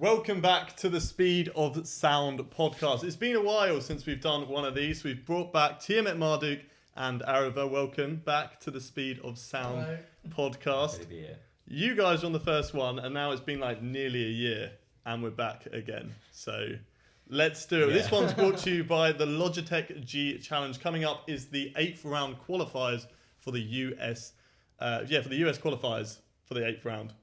Welcome back to the Speed of Sound podcast. It's been a while since we've done one of these. We've brought back Tiametmarduk and Aarava. Welcome back to the Speed of Sound podcast. You guys are on the first one, and now it's been like nearly a year, and we're back again. So let's do it. Yeah. This one's brought to you by the Logitech G challenge. Coming up is the 8th round qualifiers for the US. For the US qualifiers for the 8th round.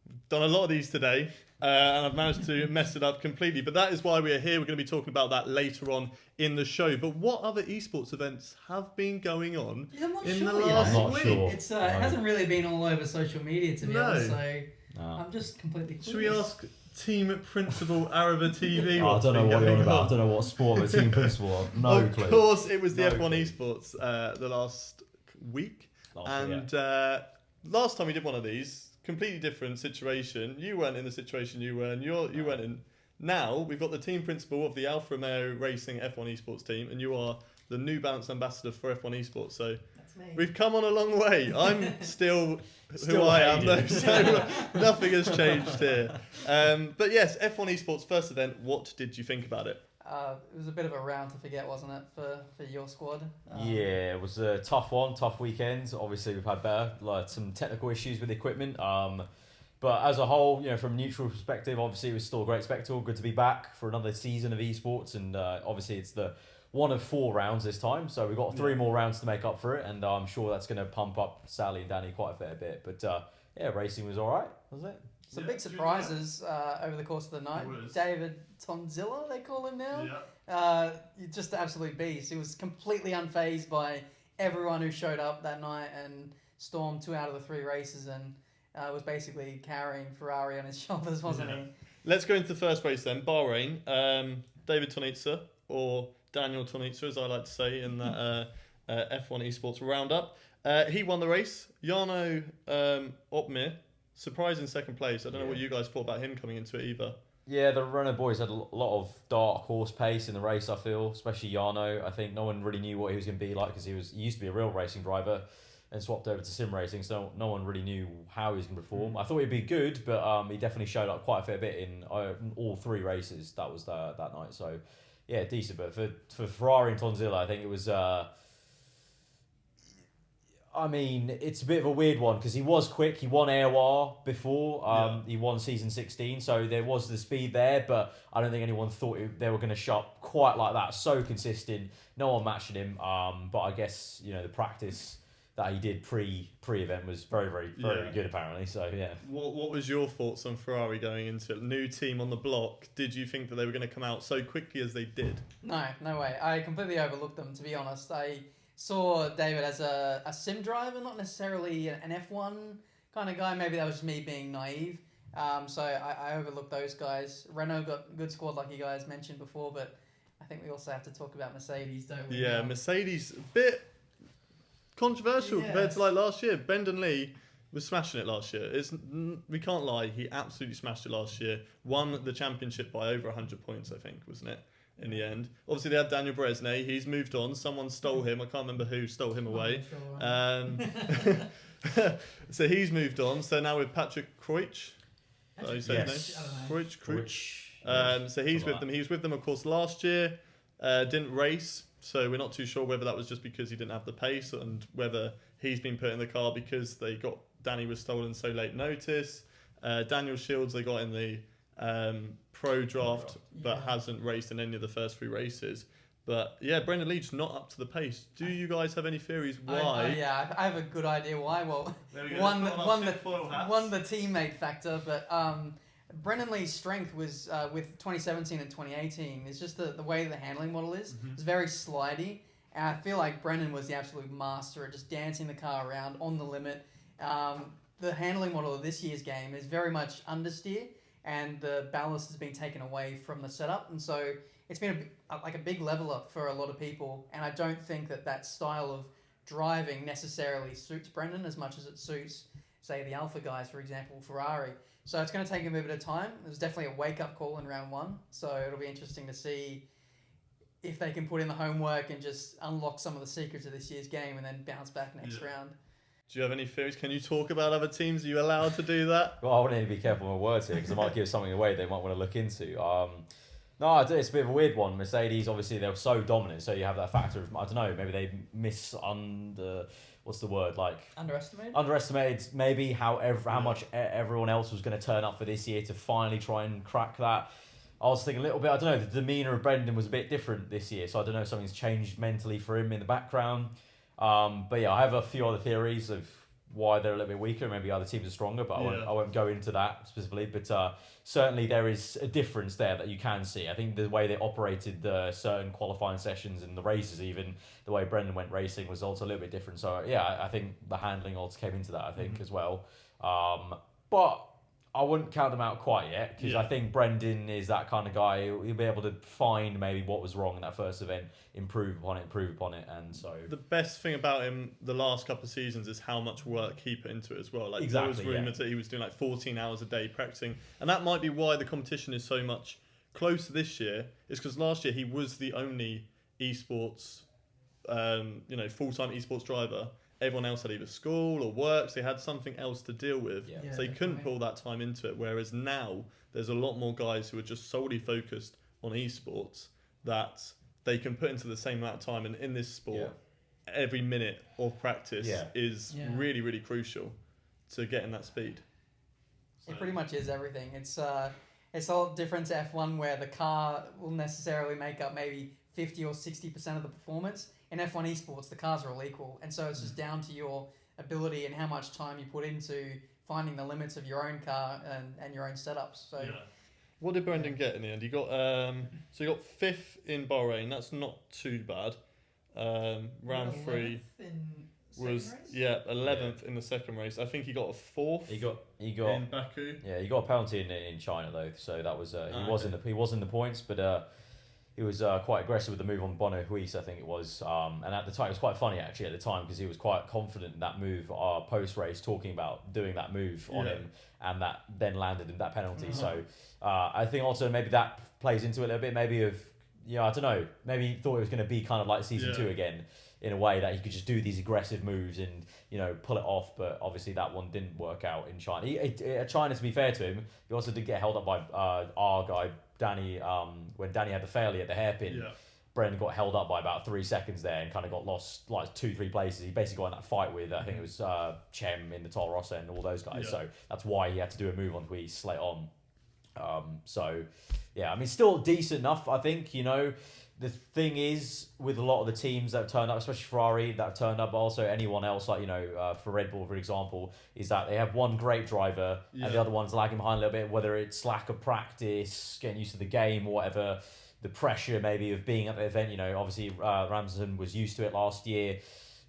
We've done a lot of these today. And I've managed to mess it up completely. But that is why we are here. We're going to be talking about that later on in the show. But what other esports events have been going on in the last week? Sure. It hasn't really been all over social media, to be honest. So I'm just completely clueless. Should we ask team principal Aarava TV? I don't know what you're on about. I don't know what sport the team principal are. No clue. Of course, it was the F1 Esports the last week. Last time we did one of these, completely different situation. You weren't in the situation you were in. You went in. Now we've got the team principal of the Alfa Romeo Racing F1 Esports team, and you are the New Balance ambassador for F1 Esports. So we've come on a long way. I'm still who I am, though, so nothing has changed here. But yes, F1 Esports first event. What did you think about it? It was a bit of a round to forget, wasn't it, for your squad? Yeah, it was a tough one, tough weekend. Obviously, we've had some technical issues with the equipment. But as a whole, from a neutral perspective, obviously it was still a great spectacle. Good to be back for another season of esports, and obviously it's the one of 4 rounds this time, so we've got 3 more rounds to make up for it, and I'm sure that's going to pump up Sally and Danny quite a fair bit. But racing was all right, was it? Some big surprises over the course of the night. David Tonzilla, they call him now. Yeah. Just an absolute beast. He was completely unfazed by everyone who showed up that night and stormed 2 out of the 3 races and was basically carrying Ferrari on his shoulders, wasn't he? Let's go into the first race then. Bahrain. David Tonitsa, or Daniel Tonitsa, as I like to say in that F1 Esports roundup. He won the race. Jarno Opmeer, surprise in second place. I don't know what you guys thought about him coming into it either. Yeah, the Renault boys had a lot of dark horse pace in the race, I feel, especially Jarno. I think no one really knew what he was going to be like because he used to be a real racing driver and swapped over to sim racing, so no one really knew how he was going to perform. I thought he'd be good, but he definitely showed up quite a fair bit in all 3 races that was that night. So, yeah, decent. But for Ferrari and Tonzilla, I think it was... it's a bit of a weird one because he was quick. He won AOR before. He won Season 16, so there was the speed there, but I don't think anyone thought they were going to show up quite like that. So consistent. No one matching him. But I guess, the practice that he did pre-event was very, very, very good, apparently. So, yeah. What was your thoughts on Ferrari going into it? New team on the block. Did you think that they were going to come out so quickly as they did? No way. I completely overlooked them, to be honest. I saw David as a sim driver, not necessarily an F1 kind of guy. Maybe that was just me being naive. So I overlooked those guys. Renault got a good squad, like you guys mentioned before, but I think we also have to talk about Mercedes, don't we? Yeah, Mercedes, a bit controversial compared to like last year. Brendan Lee was smashing it last year. We can't lie, he absolutely smashed it last year. Won the championship by over 100 points, I think, wasn't it? In the end, obviously they had Daniel Bresnay. He's moved on. Someone stole him. I can't remember who stole him away. So he's moved on. So now with Patrick Kreutsch. How you say his name? Kreutsch. So he's with them. He was with them, of course, last year. Didn't race, so we're not too sure whether that was just because he didn't have the pace and whether he's been put in the car because Danny was stolen so late notice. Daniel Shields they got in the pro draft, but hasn't raced in any of the first 3 races. But yeah, Brendan Leach not up to the pace. Do you guys have any theories why? I have a good idea why. Well, one the teammate factor, but Brendan Lee's strength was with 2017 and 2018. It's just the way the handling model is. It's very slidey, and I feel like Brendan was the absolute master at just dancing the car around on the limit. The handling model of this year's game is very much understeer, and the ballast has been taken away from the setup, and so it's been a big level up for a lot of people, and I don't think that style of driving necessarily suits Brendan as much as it suits, say, the Alpha guys, for example, Ferrari. So it's going to take him a bit of time. It was definitely a wake-up call in round 1, so it'll be interesting to see if they can put in the homework and just unlock some of the secrets of this year's game and then bounce back next round. Do you have any theories? Can you talk about other teams? Are you allowed to do that? Well, I want to be careful with my words here because I might give something away they might want to look into. No, it's a bit of a weird one. Mercedes, obviously, they were so dominant, so you have that factor of, I don't know, maybe they underestimated maybe how much everyone else was going to turn up for this year to finally try and crack that. I was thinking a little bit, I don't know, the demeanour of Brendan was a bit different this year, so I don't know if something's changed mentally for him in the background. But yeah, I have a few other theories of why they're a little bit weaker. Maybe other teams are stronger, but I won't go into that specifically. But certainly there is a difference there that you can see. I think the way they operated the certain qualifying sessions and the races, even the way Brendan went racing, was also a little bit different. So yeah, I think the handling also came into that, I think, as well. But I wouldn't count them out quite yet, because I think Brendan is that kind of guy. He'll be able to find maybe what was wrong in that first event, improve upon it, and so... The best thing about him the last couple of seasons is how much work he put into it as well. Like, exactly, there was rumours that he was doing like 14 hours a day practicing, and that might be why the competition is so much closer this year, is because last year he was the only esports, full-time esports driver. Everyone else had either school or work, so they had something else to deal with. So they couldn't pull that time into it. Whereas now, there's a lot more guys who are just solely focused on esports that they can put into the same amount of time. And in this sport, every minute of practice is really, really crucial to getting that speed. It pretty much is everything. It's a lot different to F1, where the car will necessarily make up maybe 50 or 60% of the performance. In F1 Esports, the cars are all equal, and so it's just down to your ability and how much time you put into finding the limits of your own car and your own setups. So, what did Brendan get in the end? He got so he got 5th in Bahrain. That's not too bad. Round 3 was 11th in the second race. I think he got a 4th. He got in Baku. Yeah, he got a penalty in China though, so that was he was in the points, but. He was quite aggressive with the move on Bono Huis, I think it was. And at the time, it was quite funny actually at the time, because he was quite confident in that move post-race, talking about doing that move on him, and that then landed in that penalty. So I think also maybe that plays into it a little bit, maybe of, I don't know, maybe he thought it was going to be kind of like season 2 again, in a way that he could just do these aggressive moves and, pull it off. But obviously that one didn't work out in China. China, to be fair to him, he also did get held up by our guy, Daly, when Daly had the failure at the hairpin. Brendan got held up by about 3 seconds there and kind of got lost like 2-3 places. He basically got in that fight with, I think it was Chem in the Toro Rosso and all those guys. So that's why he had to do a move on Huis slate on. Still decent enough, I think. The thing is, with a lot of the teams that have turned up, especially Ferrari that have turned up, but also anyone else, like, for Red Bull, for example, is that they have one great driver and the other one's lagging behind a little bit, whether it's lack of practice, getting used to the game or whatever, the pressure maybe of being at the event. Obviously Ramsden was used to it last year.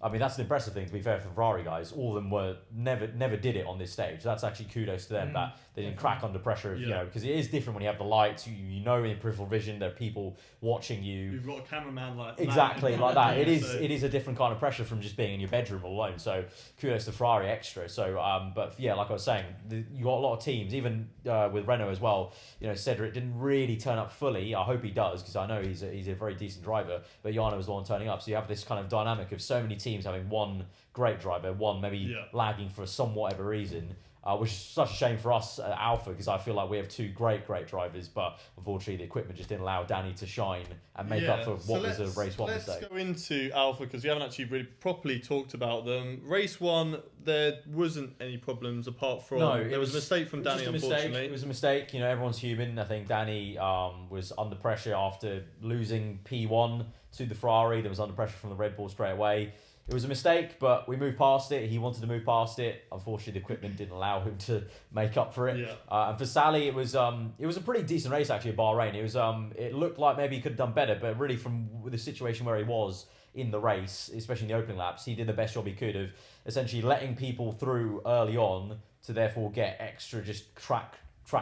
I mean, that's the impressive thing, to be fair, for the Ferrari guys. All of them were never did it on this stage. That's actually kudos to them that they didn't crack under pressure, because it is different when you have the lights. You know, in peripheral vision, there are people watching you. You've got a cameraman like exactly like that. It is a different kind of pressure from just being in your bedroom alone. So kudos to Ferrari extra. So, but yeah, like I was saying, you got a lot of teams, even with Renault as well. Cedric didn't really turn up fully. I hope he does, because I know he's a very decent driver. But Jarno was the one turning up. So you have this kind of dynamic of so many teams having one great driver, one maybe lagging for some whatever reason, which is such a shame for us at Alfa, because I feel like we have 2 great drivers, but unfortunately the equipment just didn't allow Danny to shine and make up for what was a race 1 mistake. Let's go into Alfa, because we haven't actually really properly talked about them. Race 1, there wasn't any problems apart from there was a mistake from Danny, unfortunately. It was a mistake. Everyone's human. I think Danny was under pressure after losing P1 to the Ferrari. There was under pressure from the Red Bull straight away. It was a mistake, but we moved past it. He wanted to move past it. Unfortunately, the equipment didn't allow him to make up for it. And for Sally, it was a pretty decent race actually at Bahrain. It was it looked like maybe he could have done better, but really from the situation where he was in the race, especially in the opening laps, he did the best job he could of essentially letting people through early on to therefore get extra just track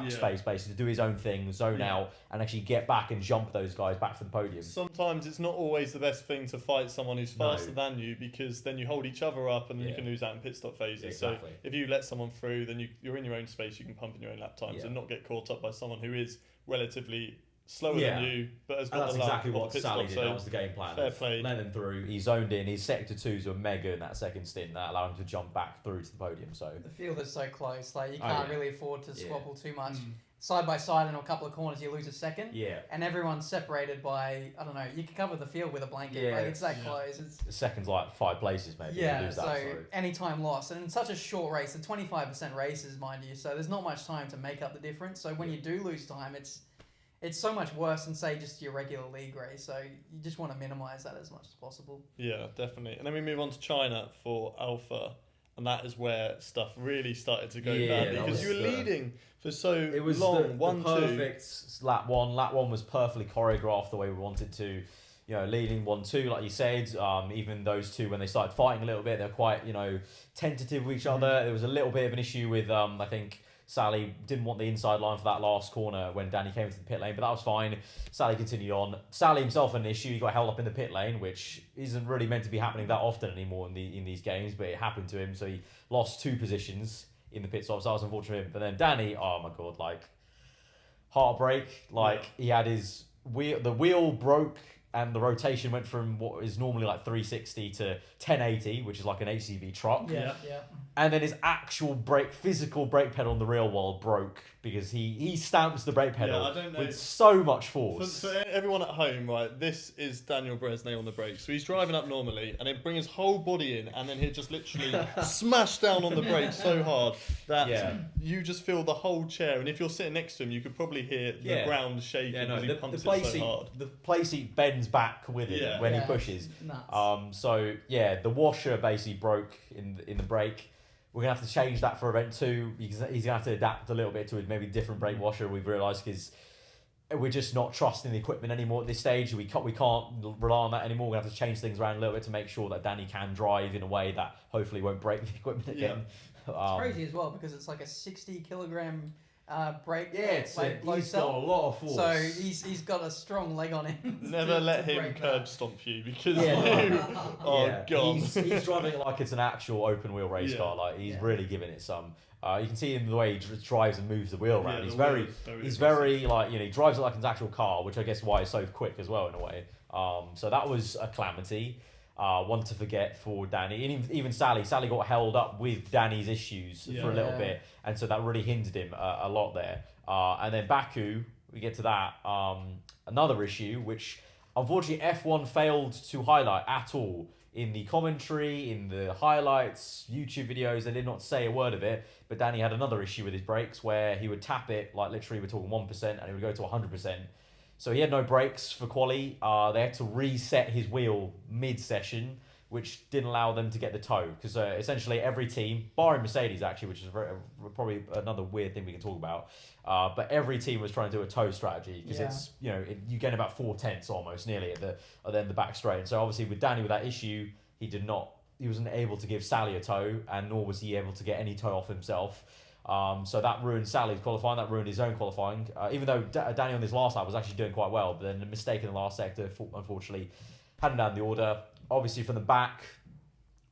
space, basically, to do his own thing, zone out, and actually get back and jump those guys back to the podium. Sometimes it's not always the best thing to fight someone who's faster than you, because then you hold each other up and then you can lose out in pit stop phases. Exactly. So if you let someone through, then you're in your own space, you can pump in your own lap times and not get caught up by someone who is relatively slower than you, but has got that's the lap exactly of what the pit Sally stop, did. That was the game plan. Fair play. Let them through. He zoned in. His sector twos were mega in that second stint. That allowed him to jump back through to the podium. So the field is so close. Like you can't really afford to squabble too much. Side by side in a couple of corners, you lose a second. Yeah. And everyone's separated by, I don't know, you can cover the field with a blanket. Yeah. Like, it's that close. The second's like 5 places maybe. Yeah, You lose so that, any time lost. And in such a short race, the 25% races, mind you, so there's not much time to make up the difference. So when you do lose time, it's so much worse than, say, just your regular league race. So you just want to minimise that as much as possible. Yeah, definitely. And then we move on to China for Alpha. And that is where stuff really started to go badly. Because you were leading for so long. It was the perfect lap one. Lap one was perfectly choreographed the way we wanted to. You know, leading 1-2, like you said. Even those two, when they started fighting a little bit, they're quite, tentative with each other. There was a little bit of an issue with, I think, Sally didn't want the inside line for that last corner when Daly came into the pit lane, but that was fine. Sally continued on. Sally himself had an issue. He got held up in the pit lane, which isn't really meant to be happening that often anymore in these games, but it happened to him. So he lost 2 positions in the pit stop. So that was unfortunate for him. But then Daly, oh my God, heartbreak. He had his the wheel broke and the rotation went from what is normally 360 to 1080, which is like an HCV truck. Yeah. And then his actual physical brake pedal in the real world broke because he stamps the brake pedal with so much force. For everyone at home, right, this is Daniel Bresnay on the brakes. So he's driving up normally and he'd bring his whole body in and then he'd just literally smash down on the brakes so hard that you just feel the whole chair. And if you're sitting next to him, you could probably hear the ground shaking because he pumps it so hard. The play seat bends back with it when he pushes. The washer basically broke in the brake. We're going to have to change that for event 2. He's going to have to adapt a little bit to a maybe different brake washer, we've realised, because we're just not trusting the equipment anymore at this stage. We can't rely on that anymore. We're going to have to change things around a little bit to make sure that Daly can drive in a way that hopefully won't break the equipment again. It's crazy as well because it's like a 60-kilogram brake. He's got a lot of force. So he's got a strong leg on him. Never let him curb stomp you because you are gone. He's driving it like it's an actual open wheel race car. He's really giving it some. You can see in the way he drives and moves the wheel around. He's very he drives it like an actual car, which I guess why he's so quick as well in a way. So that was a calamity. One to forget for Daly. And even Sally got held up with Danny's issues for a little bit, and so that really hindered him a lot there. And then Baku, we get to that. Another issue, which unfortunately F1 failed to highlight at all in the commentary, in the highlights, YouTube videos. They did not say a word of it. But Daly had another issue with his brakes where he would tap it, literally we're talking 1%, and it would go to 100%. So he had no brakes for quali. They had to reset his wheel mid-session, which didn't allow them to get the toe. Because essentially every team, barring Mercedes actually, which is probably another weird thing we can talk about, but every team was trying to do a toe strategy because it's you gain about 4/10 almost nearly at the end the back straight. And so obviously with Daly with that issue, he wasn't able to give Sally a toe, and nor was he able to get any toe off himself. So that ruined Sally's qualifying, that ruined his own qualifying. Even though Daly on this last lap was actually doing quite well, but then a mistake in the last sector, unfortunately, had him down the order. Obviously from the back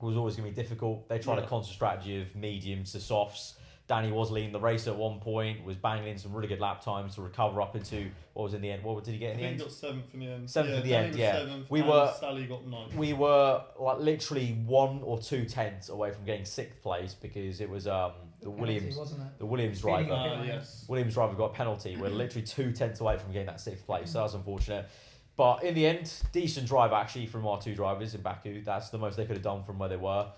was always going to be difficult. They tried a constant strategy of mediums to softs. Daly was leading the race at one point, was banging in some really good lap times to recover up into what was in the end. What did he get in the end? He got 7th in the end. 7th in the end, yeah. Sally got 9th. We were literally 1 or 2 tenths away from getting 6th place because it was the Williams driver. Williams driver got a penalty. We're literally 2 tenths away from getting that 6th place. So that was unfortunate. But in the end, decent drive actually from our 2 drivers in Baku. That's the most they could have done from where they were.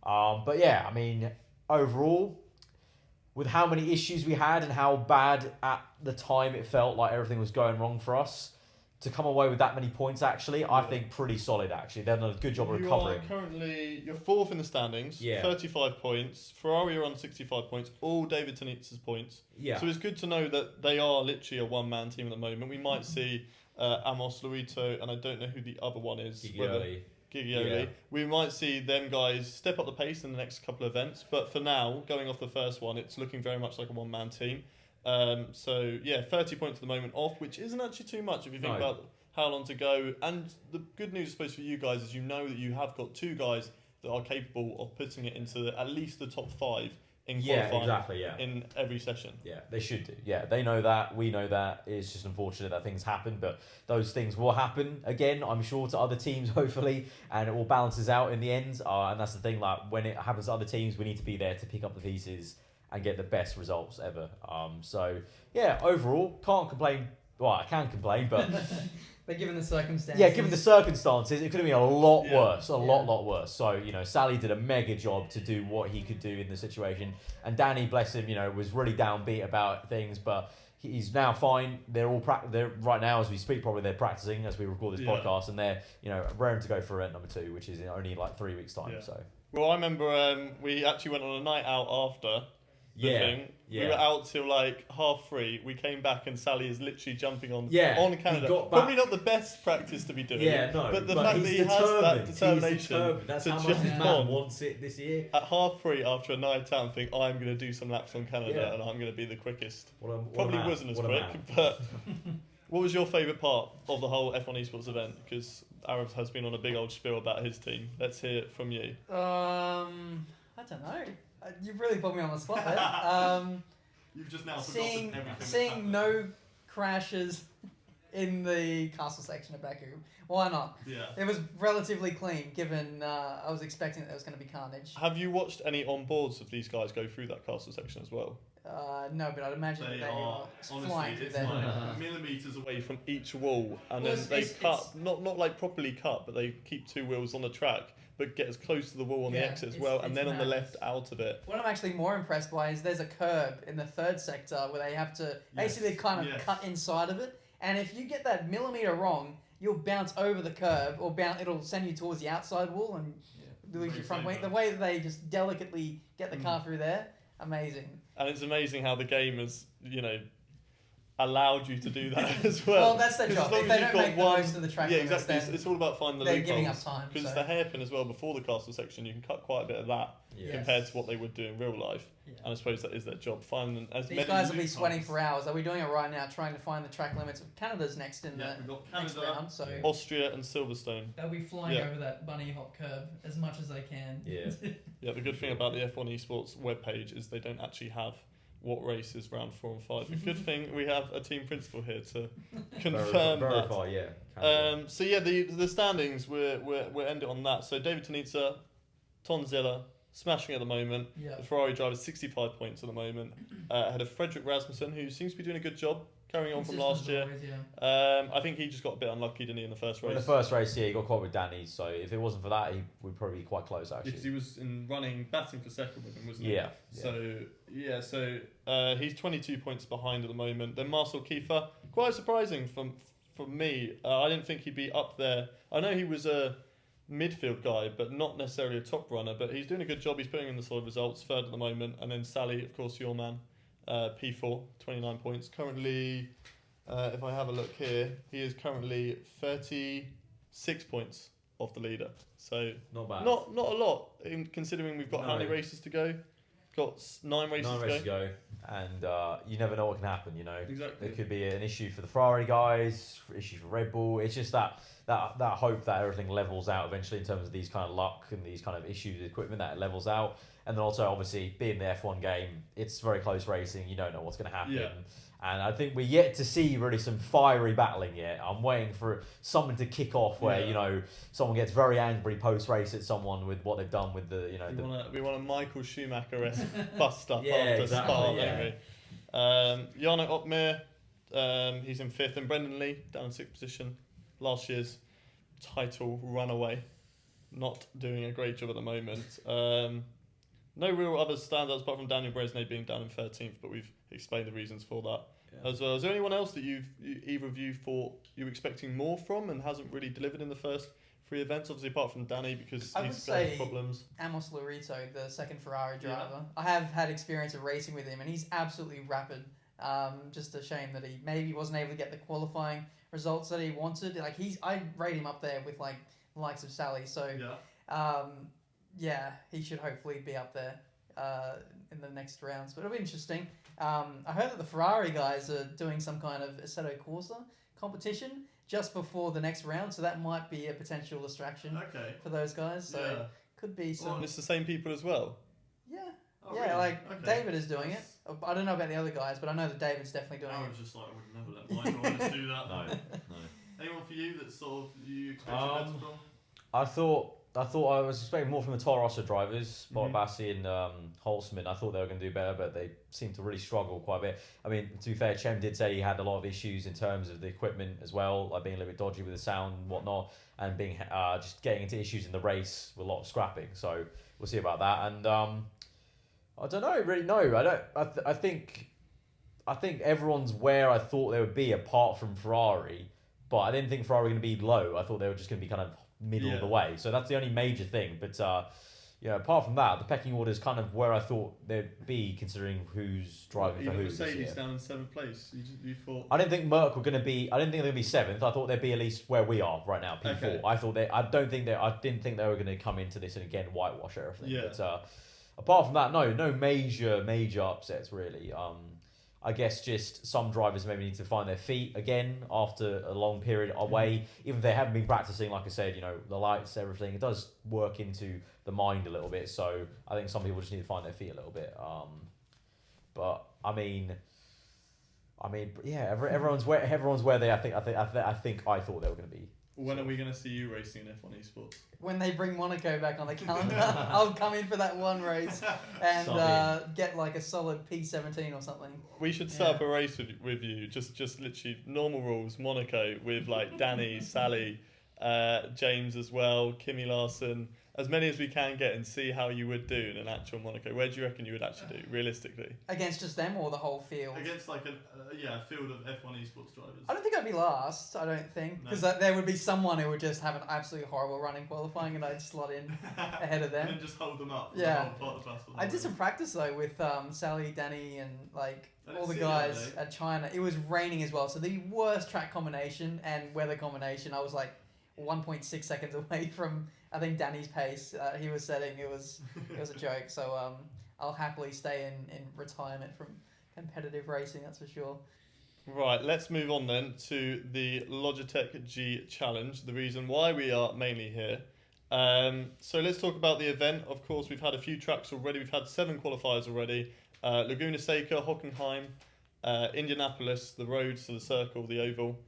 But yeah, I mean, overall, with how many issues we had and how bad at the time it felt like everything was going wrong for us, to come away with that many points actually, I think pretty solid actually. They've done a good job of recovering. You're 4th in the standings, 35 points. Ferrari are on 65 points, all David Tenitz's points. Yeah. So it's good to know that they are literally a one-man team at the moment. We might see Amos, Luito, and I don't know who the other one is. Giglioli. Yeah. We might see them guys step up the pace in the next couple of events, but for now, going off the first one, it's looking very much like a one-man team. 30 points at the moment off, which isn't actually too much if you think about how long to go. And the good news, I suppose, for you guys is you know that you have got 2 guys that are capable of putting it into at least the top 5 in qualifying. Exactly. Yeah. In every session. Yeah, they should do. Yeah, they know that. We know that. It's just unfortunate that things happen, but those things will happen again, I'm sure, to other teams, hopefully, and it all balances out in the end. And that's the thing, like, when it happens to other teams, we need to be there to pick up the pieces and get the best results ever. So, yeah, overall, can't complain. Well, I can complain, but... But given the circumstances... Yeah, given the circumstances, it could have been a lot worse. A lot worse. So, Sally did a mega job to do what he could do in the situation. And Danny, bless him, was really downbeat about things, but he's now fine. They're all they're right now, as we speak, probably they're practicing as we record this podcast, and they're, raring to go for event number 2, which is in only like 3 weeks' time. Yeah. So. Well, I remember we actually went on a night out after the thing. We were out till like 3:30. We came back and Sally is literally jumping on Canada. Probably not the best practice to be doing. But the fact that he has that determination. That's how much his man wants it this year. At 3:30 after a night out and think, I'm going to do some laps on Canada and I'm going to be the quickest. Probably wasn't as quick, but what was your favourite part of the whole F1 Esports event? Because Aarav has been on a big old spiel about his team. Let's hear it from you. I don't know. You've really put me on the spot there. You've just now seeing no crashes in the castle section of Baku. Why not? Yeah. It was relatively clean, given I was expecting that there was going to be carnage. Have you watched any on-boards of these guys go through that castle section as well? No, but I'd imagine they are flying through there. Like millimetres away from each wall, and then they cut, not like properly cut, but they keep 2 wheels on the track, but get as close to the wall on the exit as well, and then on the left out of it. What I'm actually more impressed by is there's a curb in the 3rd sector where they have to basically kind of cut inside of it, and if you get that millimetre wrong, you'll bounce over the curb, or it'll send you towards the outside wall and lose your front wing. The way that they just delicately get the car through there, amazing. And it's amazing how the game has, allowed you to do that as well. Well, that's their job. If they don't make the most of the track limits, exactly. It's all about finding the loopholes. They're giving up time. Because the hairpin as well, before the castle section, you can cut quite a bit of that compared to what they would do in real life. Yeah. And I suppose that is their job. Finding as These guys will be sweating for hours. Are we doing it right now, trying to find the track limits? Canada's next in the next round. So Austria and Silverstone. They'll be flying over that bunny hop curve as much as they can. Yeah. The good thing about the F1 Esports webpage is they don't actually have what races round 4 and 5. The good thing we have a team principal here to confirm verify, that. So the standings we're ending on that. So David Tonitza, Tonzilla, smashing at the moment. The Ferrari driver 65 points at the moment. Ahead of Frederick Rasmussen, who seems to be doing a good job. Carrying on from last year. I think he just got a bit unlucky, didn't he, in the first race? In the first race, he got caught with Danny, so if it wasn't for that, he would probably be quite close, actually. Because he was batting for second with him, wasn't he? So he's 22 points behind at the moment. Then Marcel Kiefer, quite surprising from me. I didn't think he'd be up there. I know he was a midfield guy, but not necessarily a top runner, but he's doing a good job. He's putting in the solid results, 3rd at the moment. And then Sally, of course, your man. P4, 29 points. Currently, if I have a look here, he is currently 36 points off the leader. So not bad. Not a lot, considering we've got how many races to go? Got 9 races to go. And you never know what can happen, Exactly. There could be an issue for the Ferrari guys, issue for Red Bull. It's just that hope that everything levels out eventually in terms of these kind of luck and these kind of issues with equipment, that it levels out. And then also, obviously, being the F1 game, it's very close racing. You don't know what's going to happen. Yeah. And I think we're yet to see really some fiery battling yet. I'm waiting for someone to kick off where, someone gets very angry post-race at someone with what they've done with the, We want a Michael Schumacher-esque bust up after Spa, don't we? Jarno Opmeer, he's in 5th. And Brendan Lee, down in 6th position. Last year's title runaway. Not doing a great job at the moment. No real other standouts apart from Daniel Bresnay being down in 13th, but we've explained the reasons for that as well. Is there anyone else that either of you thought you were expecting more from and hasn't really delivered in the first 3 events? Obviously, apart from Danny, because he's got problems. Amos Lorito, the second Ferrari driver. I have had experience of racing with him, and he's absolutely rapid. Just a shame that he maybe wasn't able to get the qualifying results that he wanted. I rate him up there with the likes of Sally. So. He should hopefully be up there in the next rounds. But it'll be interesting. I heard that the Ferrari guys are doing some kind of Assetto Corsa competition just before the next round, so that might be a potential distraction for those guys. So could be some... and it's the same people as well? Yeah. Oh, yeah, really? like Okay. David is doing it. I don't know about the other guys, but I know that David's definitely doing I it. was just like, I would never let my drivers do that. No. Anyone for you that sort of you expected better from? I thought I was expecting more from the Toro Rosso drivers, Mhm. Bassi and Holzman. I thought they were going to do better, but they seemed to really struggle quite a bit. I mean, to be fair, Chem did say he had a lot of issues in terms of the equipment as well, like being a little bit dodgy with the sound and whatnot, and being just getting into issues in the race with a lot of scrapping. So we'll see about that. And I don't know, really. No, I don't. I think everyone's where I thought they would be, apart from Ferrari. But I didn't think Ferrari were going to be low. I thought they were just going to be kind of middle of the way. So that's the only major thing. But apart from that, the pecking order is kind of where I thought they'd be, considering who's driving for who. Mercedes down in 7th place. You thought? I didn't think Merc were going to be. I didn't think they were going to be 7th. I thought they'd be at least where we are right now, P4. Okay. I didn't think they were going to come into this and again whitewash everything. Yeah. But apart from that, no major upsets really. I guess just some drivers maybe need to find their feet again after a long period away. Even if they haven't been practicing, like I said, the lights, everything, it does work into the mind a little bit. So I think some people just need to find their feet a little bit. But I mean, yeah, everyone's where they. I thought they were going to be. When are we going to see you racing in F1 Esports? When they bring Monaco back on the calendar, I'll come in for that one race and get like a solid P17 or something. We should set up a race with you, just literally normal rules, Monaco, with like Danny, Sally, James as well, Kimi Larson, as many as we can get, and see how you would do in an actual Monaco. Where do you reckon you would actually do, realistically? Against just them or the whole field? Against like a field of F1 Esports drivers. I don't think I'd be last, I don't think. Because there would be someone who would just have an absolutely horrible run in qualifying and I'd slot in ahead of them. And then just hold them up. Yeah. The whole part of the battle. I did some practice though with Sally, Danny and like I didn't all the see guys that, at China. It was raining as well. So the worst track combination and weather combination, I was like 1.6 seconds away from, I think, Danny's pace he was setting. It was a joke. So I'll happily stay in retirement from competitive racing, that's for sure. Right, let's move on then to the Logitech G challenge, the reason why we are mainly here. So let's talk about the event. Of course, we've had a few tracks already. We've had 7 qualifiers already. Laguna Seca, Hockenheim, Indianapolis, the road, so the circle, the oval,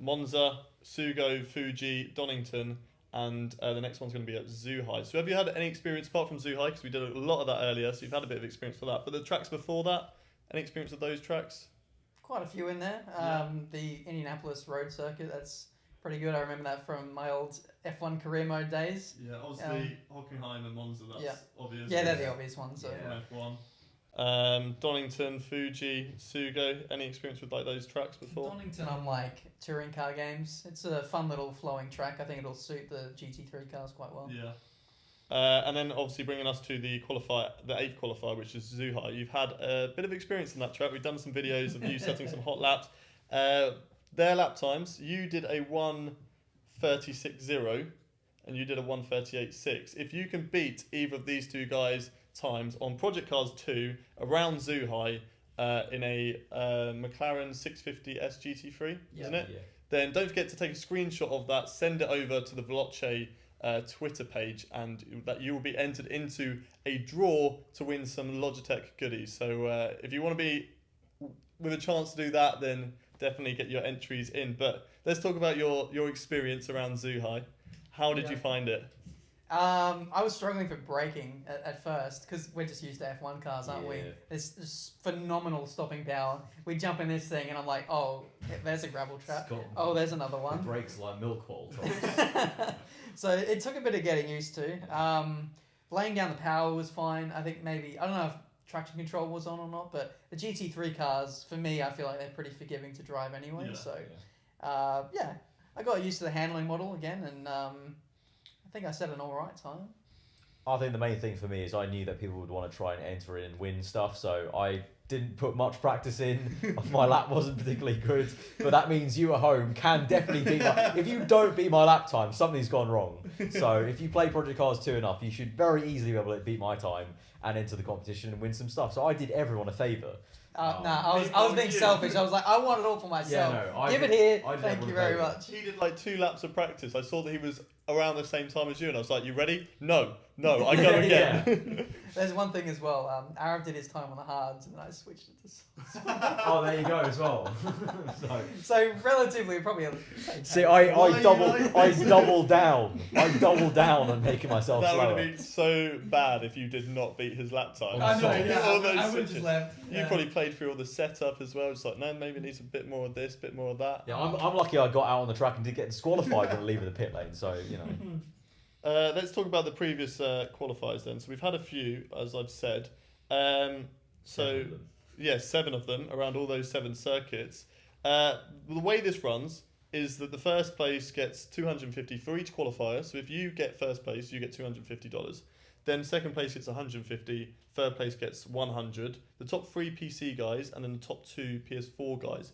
Monza, Sugo, Fuji, Donington, and the next one's going to be at Zhuhai. So have you had any experience, apart from Zhuhai, because we did a lot of that earlier, so you've had a bit of experience for that, but the tracks before that, any experience with those tracks? Quite a few in there. The Indianapolis road circuit, that's pretty good. I remember that from my old F1 career mode days. Yeah, obviously Hockenheim and Monza, that's obvious. Yeah, they're the obvious ones. So. From F1. Donington, Fuji, Sugo, any experience with like those tracks before? Donington on like touring car games. It's a fun little flowing track. I think it'll suit the GT3 cars quite well. Yeah. And then obviously bringing us to the 8th qualifier, which is Zhuhai. You've had a bit of experience in that track. We've done some videos of you setting some hot laps. Their lap times, you did a 1:36.0 and you did a 1:38.6. If you can beat either of these two guys' times on Project Cars 2 around Zhuhai in a McLaren 650S GT3, isn't it? Yeah. Then don't forget to take a screenshot of that, send it over to the Veloce Twitter page, and that you will be entered into a draw to win some Logitech goodies. So if you want to be with a chance to do that, then definitely get your entries in. But let's talk about your experience around Zhuhai. How did you find it? I was struggling for braking at first because we're just used to F1 cars, aren't we? There's this phenomenal stopping power. We jump in this thing and I'm like, oh, there's a gravel trap. Oh, there's another one. The brakes like milk bowl. So it took a bit of getting used to. Laying down the power was fine. I think maybe, I don't know if traction control was on or not, but the GT3 cars, for me, I feel like they're pretty forgiving to drive anyway. I got used to the handling model again, and I think I set an alright time. I think the main thing for me is I knew that people would want to try and enter in and win stuff, so I didn't put much practice in. My lap wasn't particularly good, but that means you at home can definitely beat my... If you don't beat my lap time, something's gone wrong. So if you play Project Cars 2 enough, you should very easily be able to beat my time and enter the competition and win some stuff. So I did everyone a favour. I was being selfish. I was like, I want it all for myself. Give it here. Thank you very much. He did like 2 laps of practice. I saw that he was around the same time as you, and I was like, "You ready?" No, I go again. There's one thing as well. Aarav did his time on the hards, and then I switched it to. Oh, there you go as well. So relatively, probably. See, I double down. I double down on making myself slower. That would have been so bad if you did not beat his lap time. I know. I would just left. You probably played through all the setup as well. It's like, no, maybe it needs a bit more of this, bit more of that. Yeah, I'm lucky I got out on the track and did get disqualified when leaving the pit lane. So let's talk about the previous qualifiers then. So we've had a few, as I've said. 7 of them around all those 7 circuits. The way this runs is that the first place gets $250 for each qualifier. So if you get first place, you get $250. Then second place gets $150. Third place gets $100. The top 3 PC guys and then the top 2 PS4 guys,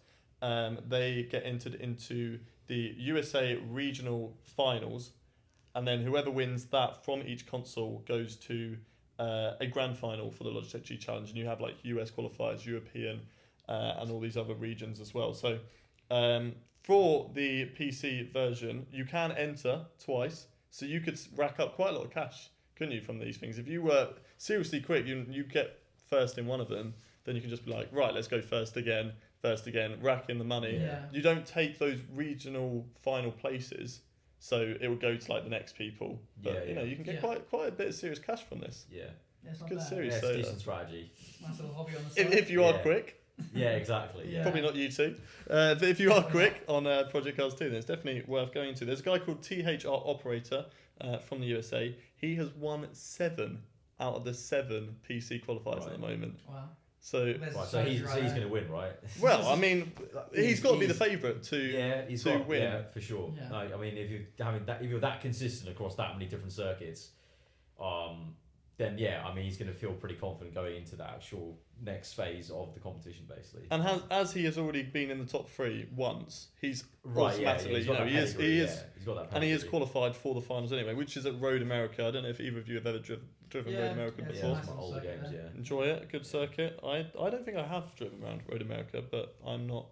they get entered into the USA regional finals. And then whoever wins that from each console goes to a grand final for the Logitech G Challenge. And you have like US Qualifiers, European, and all these other regions as well. So for the PC version, you can enter twice. So you could rack up quite a lot of cash, couldn't you, from these things? If you were seriously quick, you get first in one of them, then you can just be like, right, let's go first again, rack in the money. Yeah. You don't take those regional final places. So it will go to like the next people, but you can get quite a bit of serious cash from this. Yeah, it's not good bad. series. It's a decent strategy. Nice little hobby on the side. If you are quick. Yeah, exactly. Yeah. Probably not you two, but if you are quick on Project Cars 2, then it's definitely worth going to. There's a guy called THR Operator from the USA. He has won 7 out of the 7 PC qualifiers at the moment. Wow. So he's going to win, right? Well, I mean, he's got to be the favourite to win. Yeah, for sure. Yeah. No, I mean, if you're that consistent across that many different circuits, then he's going to feel pretty confident going into the actual next phase of the competition, basically. And as he has already been in the top 3 once, he's he's automatically, got that he is, he's got that and he is qualified for the finals anyway, which is at Road America. I don't know if either of you have ever driven Road America before. It's my older games, Enjoy it, good circuit. I don't think I have driven around Road America, but I'm not,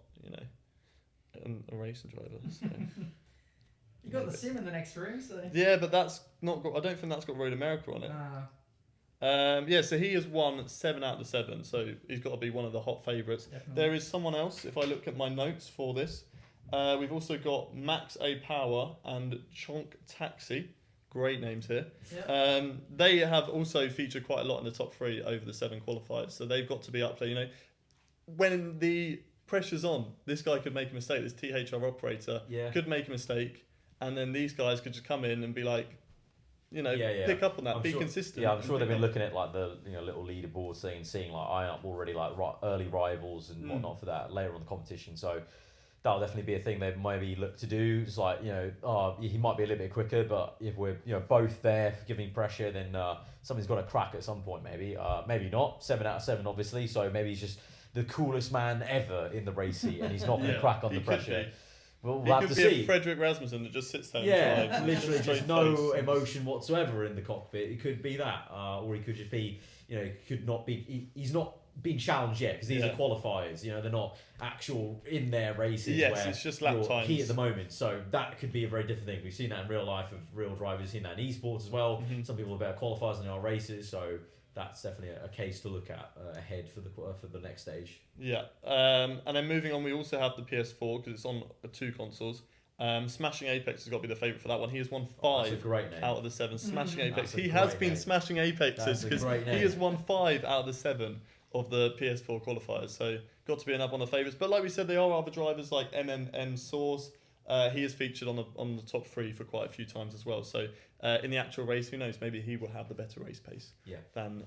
a racing driver. So. You got the sim in the next room, so. Yeah, but that's not got. I don't think that's got Road America on it. So he has won 7 out of the 7, so he's got to be one of the hot favourites. There is someone else, if I look at my notes for this, we've also got Max A Power and Chonk Taxi, great names here. Yep. They have also featured quite a lot in the top 3 over the 7 qualifiers, so they've got to be up there. When the pressure's on, this guy could make a mistake, this THR Operator could make a mistake, and then these guys could just come in and be like, pick up on that, be consistent. Yeah, I'm sure they've been looking at like the little leaderboard thing, seeing like I up already like early rivals and whatnot for that later on the competition. So that'll definitely be a thing they maybe look to do. It's like he might be a little bit quicker, but if we're both there for giving pressure, then something's got to crack at some point. Maybe not 7 out of 7, obviously. So maybe he's just the coolest man ever in the race seat, and he's not going to crack on the pressure. We'll have to see. A Frederick Rasmussen that just sits there. Yeah, and literally just no emotion whatsoever in the cockpit. It could be that, or he could just be, could not be. He's not being challenged yet because these are qualifiers. They're not actual in their races. Yes, where it's just lap times. Key at the moment, so that could be a very different thing. We've seen that in real life of real drivers. We've seen that in esports as well. Mm-hmm. Some people are better qualifiers than they are races, so. That's definitely a case to look at ahead for the next stage. Yeah, and then moving on, we also have the PS4 because it's on 2 consoles. Smashing Apex has got to be the favourite for that one. He has won 5 out of the 7. Smashing Apex. He has been smashing Apexes because he has won 5 out of the 7 of the PS4 qualifiers. So got to be another one of the favourites. But like we said, there are other drivers like MMM Source. He is featured on the top 3 for quite a few times as well. So in the actual race, who knows? Maybe he will have the better race pace than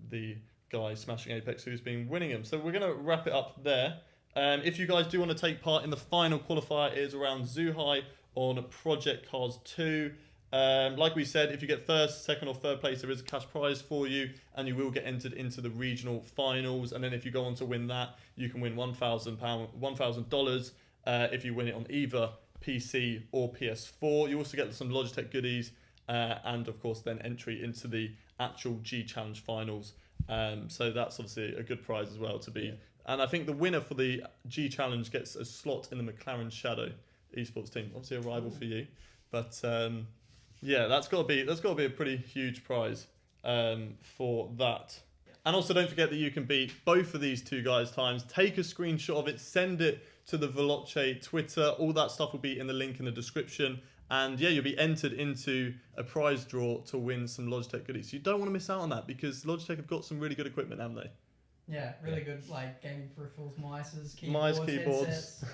the guy smashing Apex who's been winning him. So we're going to wrap it up there. If you guys do want to take part in the final qualifier, it is around Zhuhai on Project Cars 2. Like we said, if you get first, second or third place, there is a cash prize for you and you will get entered into the regional finals. And then if you go on to win that, you can win $1,000 if you win it on either PC or PS4. You also get some Logitech goodies and of course then entry into the actual G Challenge finals. So that's obviously a good prize as well to be And I think the winner for the G Challenge gets a slot in the McLaren Shadow Esports team. Obviously a rival for you, but yeah, that's got to be a pretty huge prize for that. And also don't forget that you can beat both of these two guys' times. Take a screenshot of it, send it to the Veloce Twitter. All that stuff will be in the link in the description. And yeah, you'll be entered into a prize draw to win some Logitech goodies. You don't want to miss out on that because Logitech have got some really good equipment, haven't they? Yeah, really good like gaming peripherals, mice, keyboards,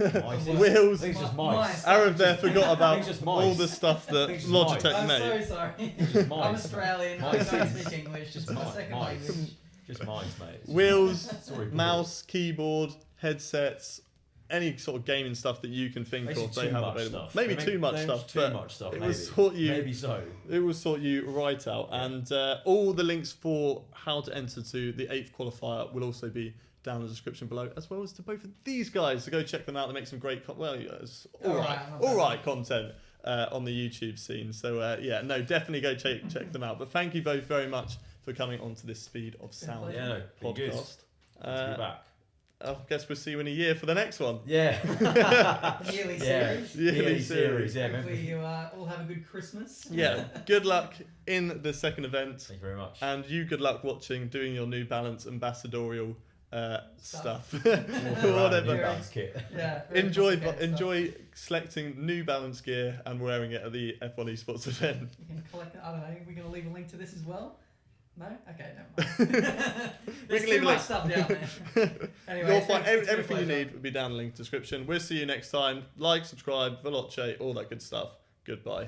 wheels. Things just mice. Aarav there forgot about just all the stuff that Logitech I'm made. so sorry. Just mice. I'm Australian. I don't speak English. Just It's my second mice. language. Just mice, mate. Wheels, Sorry, mouse, keyboard, headsets, any sort of gaming stuff that you can think Basically of, they too have much available. stuff. Maybe I mean, too much there's stuff, too but much stuff, it maybe. will sort you. Maybe so. It will sort you right out, and all the links for how to enter to the 8th qualifier will also be down in the description below, as well as to both of these guys. So go check them out. They make some great, all right content on the YouTube scene. So yeah, no, definitely go check them out. But thank you both very much for coming on to this Speed of Sound podcast. To be back. I guess we'll see you in a year for the next one. Yeah. Yearly series. Yearly series. Yeah, Hopefully you all have a good Christmas. Yeah. Good luck in the second event. Thank you very much. And you good luck doing your New Balance ambassadorial stuff. New Whatever. Balance kit. Yeah. Enjoy selecting New Balance gear and wearing it at the F1 Esports event. You can collect it. I don't know. We're going to leave a link to this as well. No? Okay, never mind. There's can leave too a much link. stuff down there. Anyway, You'll find it's been a everything you pleasure. need will be down in the link description. We'll see you next time. Like, subscribe, Veloce, all that good stuff. Goodbye.